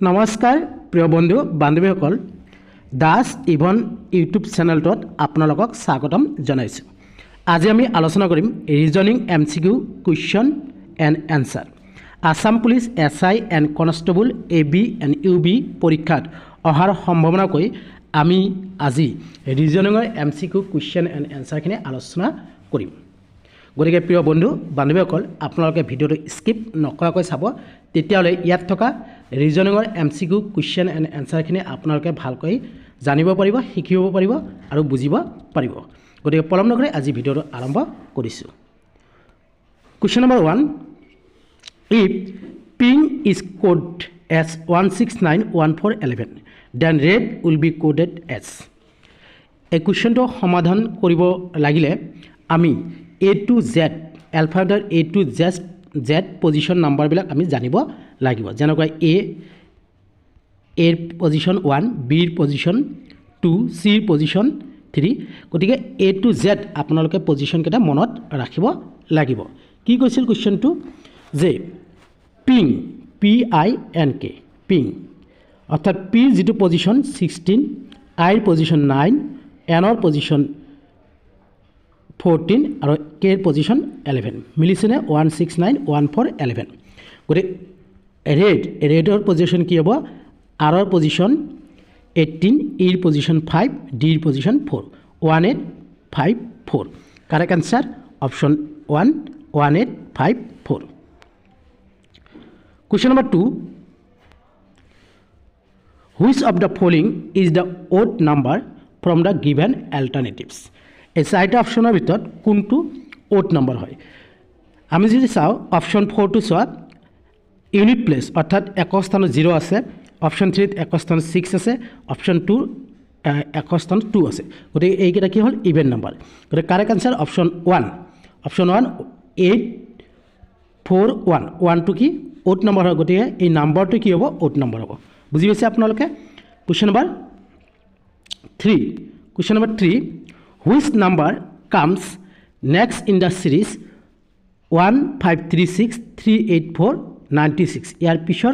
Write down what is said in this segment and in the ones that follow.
নমস্কাৰ প্ৰিয় বন্ধু বান্ধৱীসকল দাস ইভন ইউটিউব চেনেলটোত আপোনালোকক স্বাগতম জনাইছোঁ। আজি আমি আলোচনা কৰিম reasoning MCQ question and answer. Assam police SI and constable AB and UB পৰীক্ষাত অহাৰ সম্ভাৱনাকৈ আমি আজি ৰিজনিঙৰ এমচিকিউ কুৱেশ্যন এণ্ড এনসাৰখিনি আলোচনা কৰিম। গতিকে প্ৰিয় বন্ধু বান্ধৱীসকল আপোনালোকে ভিডিঅ'টো স্কিপ নকৰাকৈ চাব, তেতিয়াহ'লে ইয়াত থকা ৰিজনিঙৰ এমচিকিউ কুৱেশ্যন এণ্ড এনসাৰখিনি আপোনালোকে ভালকৈ জানিব পাৰিব, শিকিব পাৰিব আৰু বুজিব পাৰিব। গতিকে পলম নকৰি আজি ভিডিঅ'টো আৰম্ভ কৰিছোঁ। Question number 1, if pink is coded as 1691411 then red will be coded as। এই কুৱেশ্যনটো সমাধান কৰিব লাগিলে আমি A to Z এলফাবেটৰ A to Z পজিশ্যন নাম্বাৰবিলাক আমি জানিব লাগিব। যেনেকৈ এৰ পজিশ্যন 1, বিৰ পজিশ্যন 2, চিৰ পজিশ্যন 3। গতিকে A to Z আপোনালোকে পজিশ্যনকেইটা মনত ৰাখিব লাগিব। কি কৈছিল কুৱেশ্যনটো যে পিং PINK পিং অৰ্থাৎ পিৰ যিটো পজিশ্যন 16, আইৰ পজিশ্যন 9, এনৰ পজিশ্যন 14 আৰু কেৰ পজিশ্যন 11 মিলিছেনে 1691411। গতিকে ৰেডৰ পজিশ্যন কি হ'ব? আৰৰ পজিশ্যন 18, ইৰ পজিশ্যন 5, ডিৰ position 4, 1854। Correct answer option 1, 1854। Question number 2, which of the following is the odd number from the given alternatives. এই চাৰিটা অপশ্যনৰ ভিতৰত কোনটো অড নাম্বাৰ হয়? আমি যদি চাওঁ অপশ্যন 4টো চোৱা, ইউনিট প্লেচ অৰ্থাৎ একক স্থানত 0 আছে, অপশ্যন 3ত একক স্থানত 6 আছে, অপশ্যন 2 একক স্থানত 2 আছে। গতিকে এইকেইটা কি হ'ল? Even number. গতিকে কাৰেক্ট আনসাৰ অপশ্যন 1, অপশ্যন 1 841। 1টো কি? অড নম্বৰ হয়। গতিকে এই নাম্বাৰটো কি হ'ব? অড নম্বৰ হ'ব। বুজি পাইছে আপোনালোকে? Question number 3, question number 3, which number comes next in the series 153638496? ইয়াৰ পিছৰ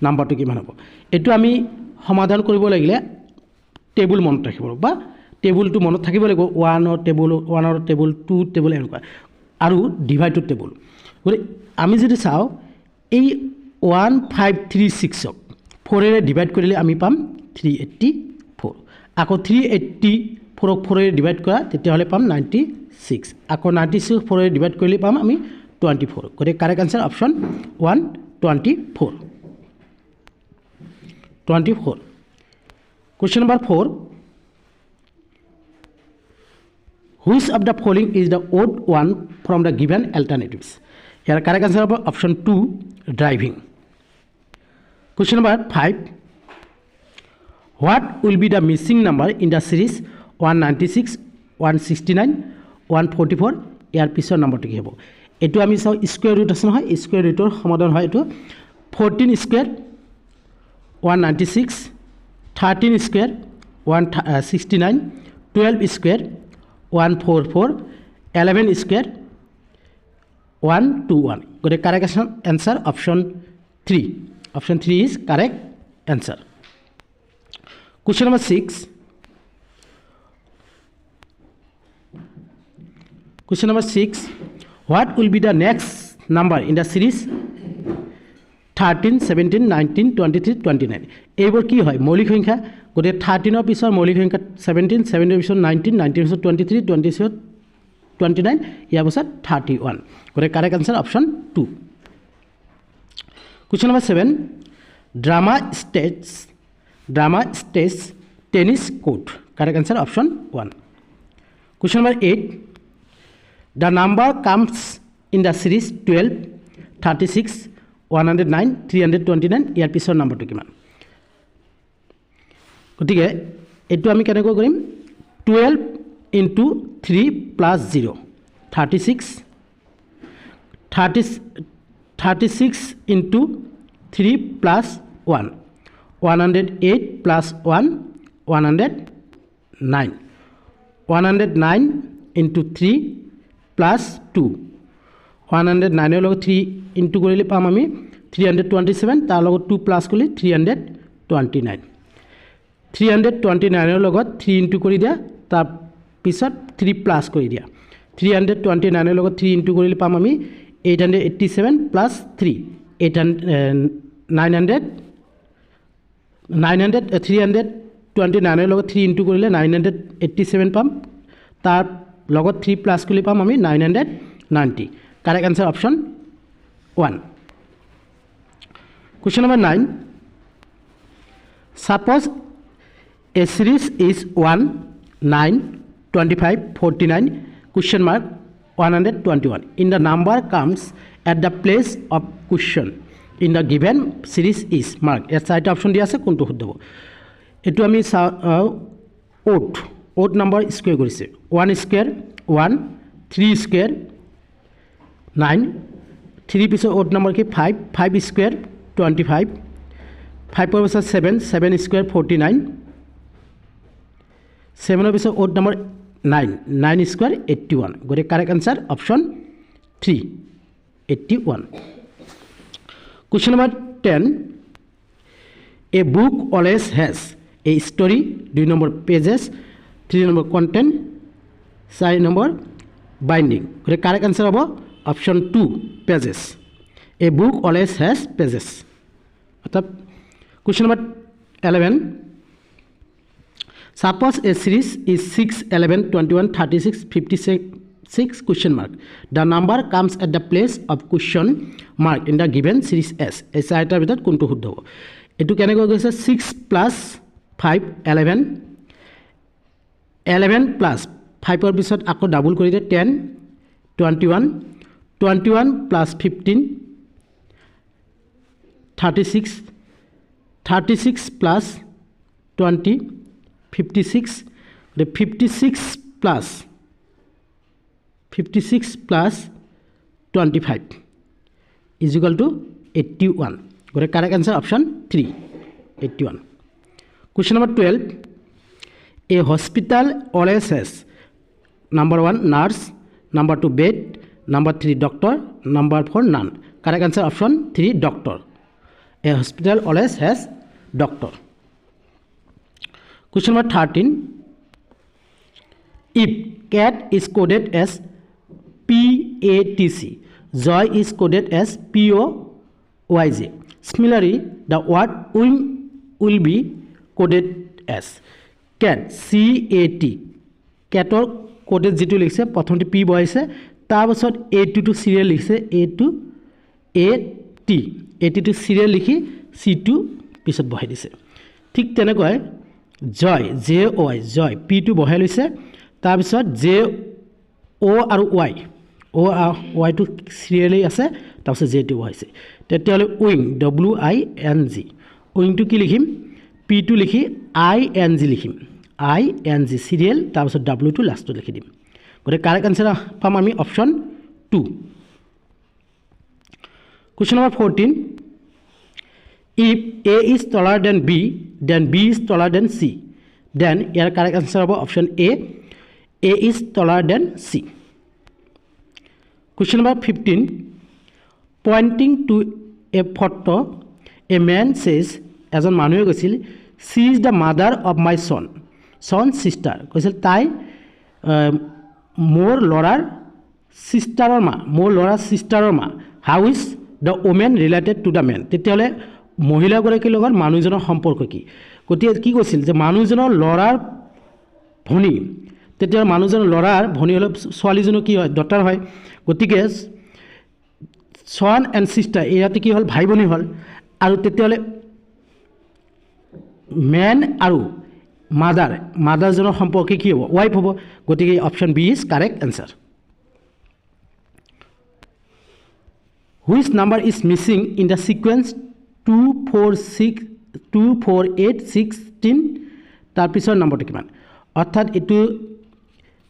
নাম্বাৰটো কিমান হ'ব? এইটো আমি সমাধান কৰিব লাগিলে টেবুল মনত ৰাখিব লাগিব, বা টেবুলটো মনত থাকিব লাগিব। 1ৰ টেবুল 2 টেবুল এনেকুৱা, আৰু ডিভাইডৰ টেবুল। গতিকে আমি যদি চাওঁ এই 1536ক 4ৰে ডিভাইড কৰিলে আমি পাম 384। আকৌ 384ক 4ৰে ডিভাইড কৰা তেতিয়াহ'লে পাম 96। আকৌ 96 4ৰে ডিভাইড কৰিলে পাম আমি 24। গতিকে correct answer option 1, 24। Question number 4, which of the following is the odd one from the given alternatives. ইয়াৰ কাৰেক্ট আনসাৰ হ'ব option 2, driving. Question number 5, what will be the missing number in the series 196, 169, 144? ইয়াৰ পিছৰ নাম্বাৰটো কি হ'ব? এইটো আমি চাওঁ স্কুৱেৰ ৰুট আছে নহয়, স্কুৱেৰ ৰুটৰ সমাধান হয় এইটো। 14 স্কুৱেৰ 196, 13 স্কুৱেৰ 169, 12 স্কুৱেৰ 144, 11 স্কুৱেৰ 121। গতিকে correct answer option 3। Option 3 is correct answer. Question number 6, question number 6, what will be the next number in the series 13, 17, 19, 23, 29? এইবোৰ কি হয়? মৌলিক সংখ্যা। গতিকে 13ৰ পিছৰ মৌলিক সংখ্যা 17, 17ৰ পিছত 19, 19ৰ পিছত 23, 20ৰ পিছত 29, ইয়াৰ পিছত 31। গতিকে correct answer option 2। Question number 7, drama stage tennis court. Correct answer option 1। Question number 8, the number comes in the series 12, 36, 109, 329। ইয়াৰ পিছৰ নাম্বাৰটো কিমান? গতিকে এইটো আমি কেনেকৈ কৰিম? 12 into 3 plus 0, 36, 36 into 3 plus 1, 108 plus 1, 109, 109 into 3 plus 2, 109ৰ লগত 3 ইনটু কৰিলে পাম আমি 327 তাৰ লগত 2 প্লাছ কৰিলে 329 329 লগত 3 ইনটু কৰি দিয়া তাৰ পিছত 3 প্লাছ কৰি দিয়া 329 লগত 3 ইনটু কৰিলে পাম আমি 887 প্লাছ 3 329 লগত 3 ইনটু কৰিলে 987 পাম তাৰ লগত 3 প্লাছ কৰিলে পাম আমি 990 correct answer option 1 Question number 9 Suppose a series is 1 9 25 49 question mark 121 in the number comes at the place of question in the given series is mark এর চারটা অপশন দিয়া আছে কোনটো শুদ্ধ হ'ব এটো আমি odd number স্কয়ার কৰিছে 1 স্কয়ার 1 3 স্কয়ার 9 3 পিছত odd number কি 5 5 square 25 5 per piece 7 7 square 49 7 per piece odd number 9 9 square 81 got a correct answer option 3 81 question number 10 a book always has a story 2 number pages 3 number content 4 number binding got a correct answer about option 2 pages a book always has pages question number 11 suppose a series is 6 11 21 36 56 question mark the number comes at the place of question mark in the given series s এই চাৰিটাৰ ভিতৰত কোনটো শুদ্ধ হ'ব এটো কেনেকৈ গৈছে 6 plus 5 11 11 plus 5 ৰ পিছত আকৌ ডাবল কৰি দে 10 21 21 plus 15 36 36 plus 20 56 the 56 plus 25 is equal to 81 got a correct answer option 3 81 question number 12 a hospital always has number 1 nurse number 2 bed number 3 doctor number 4 none correct answer option 3 doctor a hospital always has doctor question number 13 if cat is coded as PATC joy is coded as POYJ similarly the word wing will be coded as cat CAT cator coded যেটো লিখছে প্ৰথমতে P বহাইছে তাৰ পাছত A2 to serial লিখছে A2 AT AT2 serial লিখি C2 পিছত বহাই দিছে ঠিক তেনেকৈ জয় JOY জয় P2 বহাই লৈছে তাৰ পিছত JO আৰু Y O Y to serially আছে তাৰ পিছত J2 বহাইছে তেতিয়ালে wing WING wing to কি লিখিম P2 লিখি ING লিখিম ING serial তাৰ পিছত W2 লাষ্টত লিখি দিম গৰে কারেক্ট আনসার পাম আমি option 2 question number 14 if A is taller than B then B is taller than C then your correct answer about option A is taller than C question number 15 pointing to a photo a man says এজন মানুহে কৈছিল she is the mother of my son sister কৈছিল তাই মোৰ লৰাৰ সিস্টাৰৰ মা মোৰ লৰাৰ সিস্টাৰৰ মা how is the woman related to the man তেতিয়ালে মহিলাগৰাকীৰ লগত মানুহজনৰ সম্পৰ্ক কি গতিকে কি কৈছিল যে মানুহজনৰ লৰাৰ ভনী তেতিয়া মানুহজনৰ লৰাৰ ভনী হলে ছোৱালীজনৰ কি হয় ডটাৰ হয় গতিকে son and sister ইয়াতে কি হল ভাই ভনী হল আৰু তেতিয়ালে man আৰু মাদাৰজনৰ সম্পৰ্ক কি হ'ব ওয়াইফ হ'ব গতিকে option B is correct answer which number is missing in the sequence 24816 তার পিছৰ নম্বৰটো কিমান অৰ্থাৎ এটো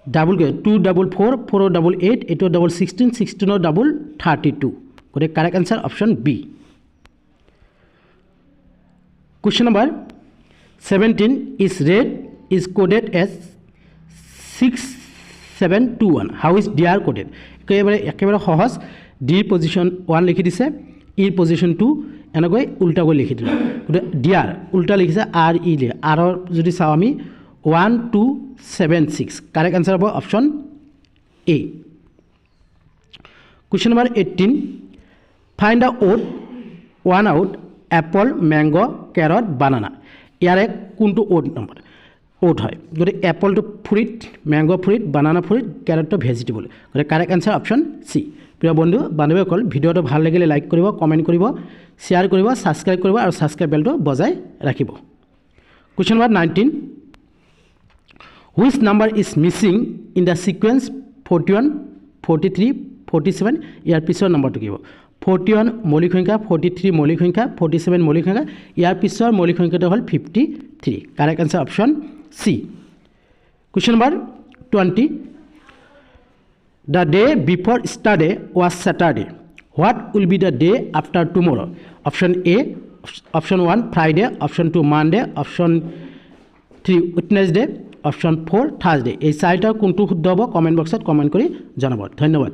ডাবল 244 488 এটো ডাবল 16 16 ডাবল 32 গৰে correct answer option B question number 17 is red is coded as 6721 how is dr coded একেবাৰে সহজ d position 1 লিখি দিছে ইৰ পজিশ্যনটো এনেকৈ উল্টাকৈ লিখি দিলোঁ গতিকে ডিয়াৰ উল্টা লিখিছে আৰ ই লে আৰৰ যদি চাওঁ আমি 1276 কাৰেক্ট আনচাৰ হ'ব option A question number 18 find the odd one out apple mango' carrot banana ইয়াৰে কোনটো ওড নম্বৰ ওড হয় গতিকে এপলটো fruit mango' fruit banana fruit কেৰটটো ভেজিটেবল গতিকে কাৰেক্ট আনচাৰ অপশ্যন চি প্ৰিয় বন্ধু বান্ধৱীসকল ভিডিঅ'টো ভাল লাগিলে লাইক কৰিব কমেণ্ট কৰিব শ্বেয়াৰ কৰিব ছাবস্ক্ৰাইব কৰিব আৰু ছাবস্ক্ৰাইব বেলটো বজাই ৰাখিব question number 19 which number is missing in the sequence 41 43 47 ইয়াৰ পিছৰ নম্বৰটো কি হ'ব 41 মৌলিক সংখ্যা 43 মৌলিক সংখ্যা 47 মৌলিক সংখ্যা ইয়াৰ পিছৰ মৌলিক সংখ্যাটো হ'ল 53 correct answer option C question number 20 the day before yesterday was Saturday what will be the day after tomorrow' option A option 1 Friday option 2 Monday option 3 Wednesday option 4 Thursday এই চাৰিটাৰ কোনটো শুদ্ধ হ'ব কমেণ্ট বক্সত কমেণ্ট কৰি জনাব ধন্যবাদ